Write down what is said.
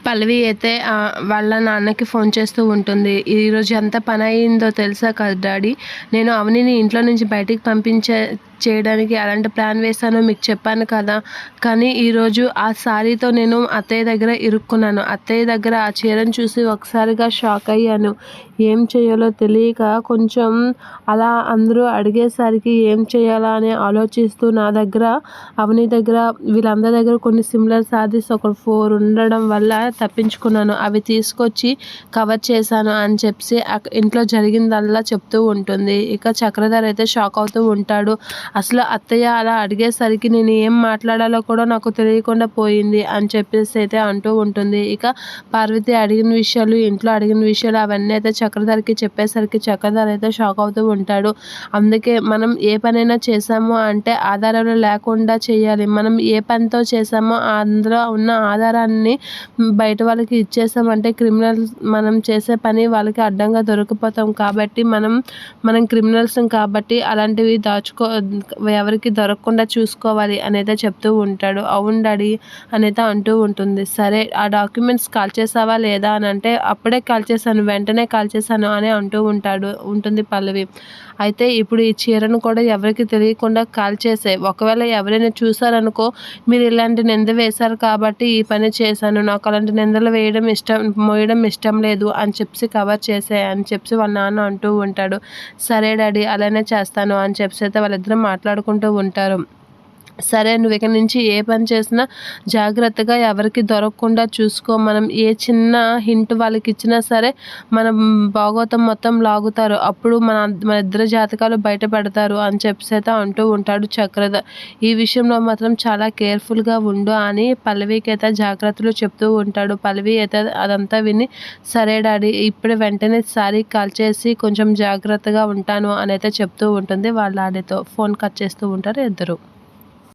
పల్లవి అయితే వాళ్ళ నాన్నకి ఫోన్ చేస్తూ ఉంటుంది. ఈరోజు ఎంత పని అయిందో తెలుసా కదా డాడీ, నేను అవనిని ఇంట్లో నుంచి బయటికి చేయడానికి అలాంటి ప్లాన్ వేశానో మీకు చెప్పాను కదా, కానీ ఈరోజు ఆ సారీతో నేను అత్తయ్య దగ్గర ఇరుక్కున్నాను. అత్తయ్య దగ్గర ఆ చీరను చూసి ఒకసారిగా షాక్ అయ్యాను. ఏం చేయాలో తెలియక కొంచెం అలా అందరూ అడిగేసరికి ఏం చేయాలా అని ఆలోచిస్తూ నా దగ్గర, అవని దగ్గర, వీళ్ళందరి దగ్గర కొన్ని సిమిలర్ సారీస్ ఒక 4 ఉండడం వల్ల తప్పించుకున్నాను. అవి తీసుకొచ్చి కవర్ చేశాను అని చెప్పి ఇంట్లో జరిగిందల్లా చెప్తూ ఉంటుంది. ఇక చక్రధర్ అయితే షాక్ అవుతూ ఉంటాడు. అసలు అత్తయ్య అలా అడిగేసరికి నేను ఏం మాట్లాడాలో కూడా నాకు తెలియకుండా పోయింది అని చెప్పేసి అయితే అంటూ ఉంటుంది. ఇక పార్వతి అడిగిన విషయాలు, ఇంట్లో అడిగిన విషయాలు అవన్నీ అయితే చక్రధర్కి చెప్పేసరికి చక్రధర్ అయితే షాక్ అవుతూ ఉంటాడు. అందుకే మనం ఏ పనైనా చేసాము అంటే ఆధారాలు లేకుండా చేయాలి. మనం ఏ పనితో చేసామో అందులో ఉన్న ఆధారాన్ని బయట వాళ్ళకి ఇచ్చేసామంటే మనం చేసే పని వాళ్ళకి అడ్డంగా దొరికిపోతాం. కాబట్టి మనం క్రిమినల్స్ కాబట్టి అలాంటివి ఎవరికి దొరకకుండా చూసుకోవాలి అనేది చెప్తూ ఉంటాడు. అవును డాడీ అనేది అంటూ ఉంటుంది. సరే, ఆ డాక్యుమెంట్స్ కాల్ చేసావా లేదా అని అంటే, అప్పుడే కాల్ చేశాను, వెంటనే కాల్ చేశాను అని ఉంటుంది పల్లవి. అయితే ఇప్పుడు ఈ చీరను కూడా ఎవరికి తెలియకుండా కాల్ చేసాయి. ఒకవేళ ఎవరైనా చూసారనుకో, మీరు ఇలాంటి నింద వేశారు కాబట్టి ఈ పని చేశాను, నాకు అలాంటి నిందలు మోయడం ఇష్టం లేదు అని చెప్పి కవర్ చేసాయి అని చెప్పి వాళ్ళ నాన్న అంటూ ఉంటాడు. సరే డాడీ, అలానే చేస్తాను అని చెప్పి అయితే వాళ్ళిద్దరూ మాట్లాడుకుంటూ ఉంటారు. సరే, నువ్వు ఇక నుంచి ఏ పని చేసినా జాగ్రత్తగా ఎవరికి దొరకకుండా చూసుకో. మనం ఏ చిన్న హింట్ వాళ్ళకి ఇచ్చినా సరే మన భాగోతం మొత్తం లాగుతారు. అప్పుడు మన ఇద్దరి జాతకాలు బయటపడతారు అని చెప్పి అయితే అంటూ ఉంటాడు చక్రధర్. ఈ విషయంలో మాత్రం చాలా కేర్ఫుల్గా ఉండు అని పల్లవికి అయితే జాగ్రత్తలు చెప్తూ ఉంటాడు. పల్లవి అయితే అదంతా విని, సరే డాడీ, ఇప్పుడు వెంటనే సారీ కాల్ చేసి కొంచెం జాగ్రత్తగా ఉంటాను అని అయితే చెప్తూ ఉంటుంది. వాళ్ళ డాడీతో ఫోన్ కట్ చేస్తూ ఉంటారు ఇద్దరు.